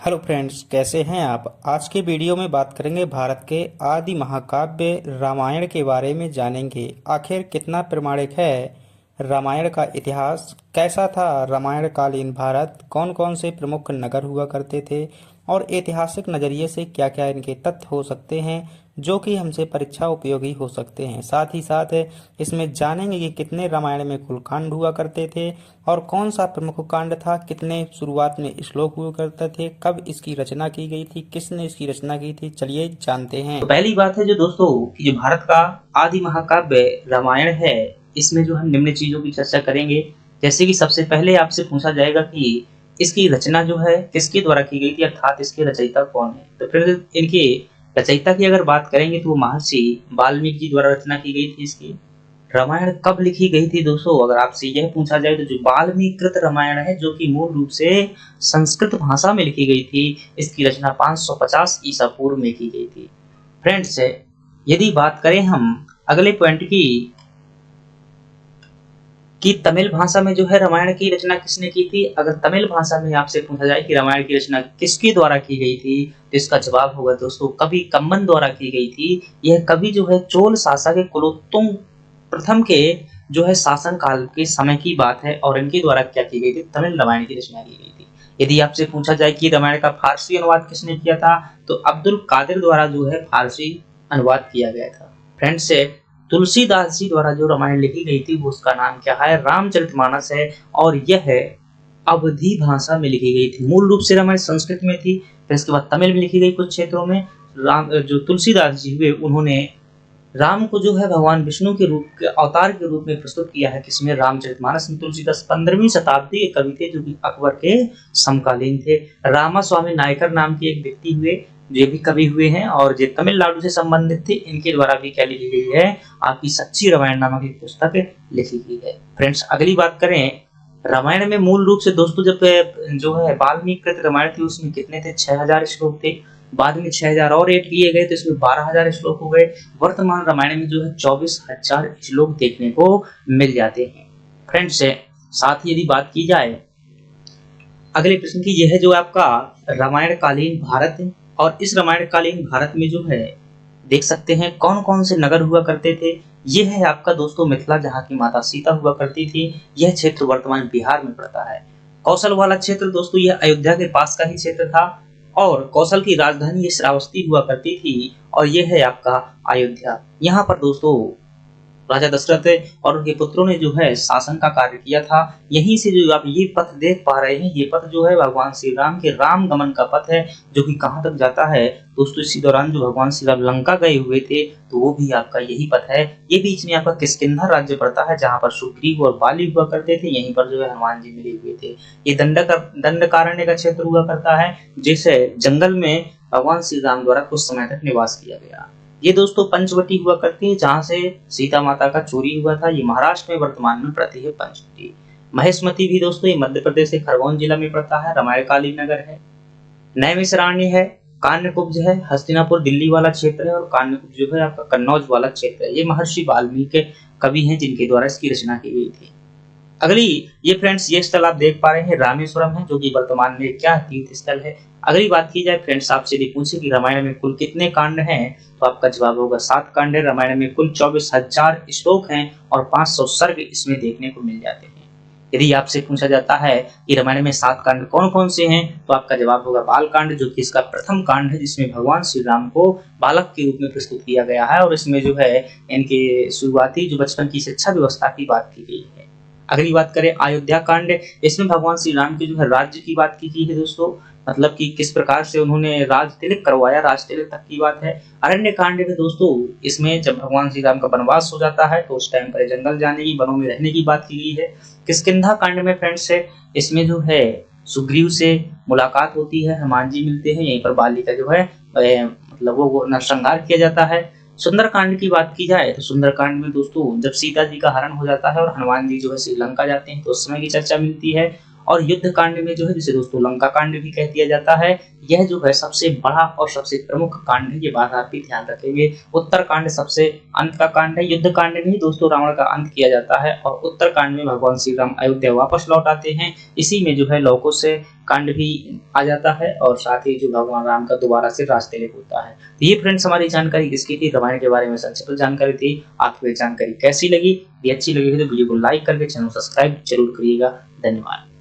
Hello friends, कैसे हैं आप। आज के वीडियो में बात करेंगे भारत के आदि महाकाव्य रामायण के बारे में। जानेंगे आखिर कितना प्रमाणिक है रामायण का इतिहास, कैसा था रामायण कालीन भारत, कौन कौन से प्रमुख नगर हुआ करते थे और ऐतिहासिक नज़रिए से क्या क्या इनके तथ्य हो सकते हैं जो कि हमसे परीक्षा उपयोगी हो सकते हैं। साथ ही साथ इसमें जानेंगे कि कितने रामायण में कुल कांड हुआ करते थे और कौन सा प्रमुख कांड था, कितने शुरुआत में श्लोक हुआ करते थे, कब इसकी रचना की गई थी, किसने इसकी रचना की थी। चलिए जानते हैं। तो पहली बात है जो दोस्तों कि जो भारत का आदि महाकाव्य रामायण है, इसमें जो हम निम्न चीजों की चर्चा करेंगे। जैसे कि सबसे पहले आपसे पूछा जाएगा कि इसकी रचना जो है किसके द्वारा की गई थी, अर्थात इसके रचयिता कौन है। तो फिर इनके रचयिता की अगर बात करेंगे तो वो महर्षि वाल्मीकि जी द्वारा रचना की गई थी। इसकी रामायण कब लिखी गई थी दोस्तों, अगर आपसे यह पूछा जाए तो जो वाल्मीकृत रामायण है, जो कि मूल रूप से संस्कृत भाषा में लिखी गई थी, इसकी रचना 550 ईसा पूर्व में की गई थी। फ्रेंड्स, यदि बात करें हम अगले पॉइंट की कि तमिल भाषा में जो है रामायण की रचना किसने की थी, अगर तमिल भाषा में आपसे पूछा जाए कि रामायण की रचना किसके द्वारा की गई थी, तो इसका जवाब होगा दोस्तों कवि कम्मन द्वारा की गई थी। यह कवि जो है चोल शासक के कुलोत्तुंग प्रथम के जो है शासन काल के समय की बात है और इनके द्वारा क्या की गई थी, तमिल रामायण की रचना की गई थी। यदि आपसे पूछा जाए कि रामायण का फारसी अनुवाद किसने किया था, तो अब्दुल कादिर द्वारा जो है फारसी अनुवाद किया गया था। फ्रेंड्स, तुलसीदास जी द्वारा जो रामायण लिखी गई थी वो उसका नाम क्या है, रामचरितमानस है और यह अवधी भाषा में लिखी गई थी। मूल रूप से रामायण संस्कृत में थी, फिर इसके बाद तमिल में लिखी गई कुछ क्षेत्रों में। राम जो तुलसीदास जी हुए उन्होंने राम को जो है भगवान विष्णु के रूप के अवतार के रूप में प्रस्तुत किया है किसमें, रामचरितमानस में। तुलसीदास 15वीं शताब्दी के कवि थे जो कि अकबर के समकालीन थे। रामास्वामी नायकर नाम के एक व्यक्ति हुए, ये भी कवि हुए हैं और ये तमिलनाडु से संबंधित थे। इनके द्वारा भी क्या लिखी गई है, आपकी सच्ची रामायण नामक एक पुस्तक लिखी गई है। फ्रेंड्स, अगली बात करें रामायण में मूल रूप से दोस्तों जब जो है वाल्मीकि रामायण थी उसमें कितने थे, 6000 श्लोक थे। बाद में 6000 और ऐड किए गए तो इसमें 12000 श्लोक हो गए। वर्तमान रामायण में जो है 24000 श्लोक देखने को मिल जाते हैं। फ्रेंड्स, साथ ही यदि बात की जाए अगले प्रश्न की, यह जो आपका रामायण कालीन भारत है और इस रामायण कालीन भारत में जो है देख सकते हैं कौन कौन से नगर हुआ करते थे। यह है आपका दोस्तों मिथिला, जहाँ की माता सीता हुआ करती थी। यह क्षेत्र वर्तमान बिहार में पड़ता है। कौशल वाला क्षेत्र दोस्तों यह अयोध्या के पास का ही क्षेत्र था और कौशल की राजधानी ये श्रावस्ती हुआ करती थी और यह है आपका अयोध्या। यहाँ पर दोस्तों राजा दशरथ और उनके पुत्रों ने जो है शासन का कार्य किया था। यहीं से जो आप ये पथ देख पा रहे हैं, ये पथ जो है भगवान श्री राम के राम गमन का पथ है, जो कि कहाँ तक जाता है दोस्तों, इसी दौरान जो भगवान श्री राम लंका गए हुए थे तो वो भी आपका यही पथ है। ये बीच में आपका किष्किंधा राज्य पड़ता है जहाँ पर सुग्रीव और बाली हुआ करते थे। यहीं पर जो है हनुमान जी मिले हुए थे। ये दंडकारण्य का क्षेत्र हुआ करता है, जिसे जंगल में भगवान श्री राम द्वारा कुछ समय तक निवास किया गया। ये दोस्तों पंचवटी हुआ करती है जहां से सीता माता का चोरी हुआ था। ये महाराष्ट्र में वर्तमान में पड़ती है पंचवटी। महेशमती भी दोस्तों ये मध्य प्रदेश के खरगोन जिला में पड़ता है, रामायणकालीन नगर है। नैमिषारण्य है, कान्यकुब्ज है, हस्तिनापुर दिल्ली वाला क्षेत्र है और कान्यकुब्ज जो है आपका कन्नौज वाला क्षेत्र है। ये महर्षि वाल्मीकि कवि हैं जिनके द्वारा इसकी रचना की गई थी। अगली ये फ्रेंड्स ये स्थल आप देख पा रहे हैं रामेश्वरम है, जो कि वर्तमान में क्या तीर्थ स्थल है। अगली बात की जाए फ्रेंड्स, आपसे यदि पूछे कि रामायण में कुल कितने कांड हैं, तो आपका जवाब होगा 7 कांड है। रामायण में कुल 24,000 श्लोक हैं और 500 सर्ग इसमें देखने को मिल जाते हैं। यदि आपसे पूछा जाता है कि रामायण में 7 कांड कौन कौन से हैं, तो आपका जवाब होगा बाल कांड, जो कि इसका प्रथम कांड है, जिसमें भगवान श्री राम को बालक के रूप में प्रस्तुत किया गया है और इसमें जो है इनके शुरुआती जो बचपन की शिक्षा व्यवस्था की बात की गई है। अगली बात करें अयोध्या कांड, इसमें भगवान श्री राम के जो है राज्य की बात की गई है दोस्तों, मतलब कि किस प्रकार से उन्होंने राज तिलक करवाया, राज तिलक तक की बात है। अरण्य कांड में दोस्तों इसमें जब भगवान श्री राम का वनवास हो जाता है तो उस टाइम पर जंगल जाने की, वनों में रहने की बात की गई है। किष्किंधा कांड में फ्रेंड्स है, इसमें जो है सुग्रीव से मुलाकात होती है, हनुमान जी मिलते हैं, यहीं पर बाली का जो है मतलब वो नरसंहार किया जाता है। सुंदरकांड की बात की जाए तो सुंदरकांड में दोस्तों जब सीता जी का हरण हो जाता है और हनुमान जी जो है श्रीलंका जाते हैं तो उस समय की चर्चा मिलती है। और युद्ध कांड में जो है जिसे दोस्तों लंका कांड भी कह दिया जाता है, यह जो है सबसे बड़ा और सबसे प्रमुख कांड है, ये बात आप भी ध्यान रखेंगे। उत्तर कांड सबसे अंत का कांड है। युद्ध कांड में ही दोस्तों रावण का अंत किया जाता है और उत्तर कांड में भगवान श्री राम अयोध्या वापस लौट आते हैं। इसी में जो है लौह कुश कांड भी आ जाता है और साथ ही जो भगवान राम का दोबारा से राजतिलक होता है। तो ये फ्रेंड्स हमारी जानकारी किसकी थी, रामायण के बारे में संक्षिप्त जानकारी थी। आपको ये जानकारी कैसी लगी? यदि अच्छी लगी तो वीडियो को लाइक करके चैनल सब्सक्राइब जरूर करिएगा। धन्यवाद।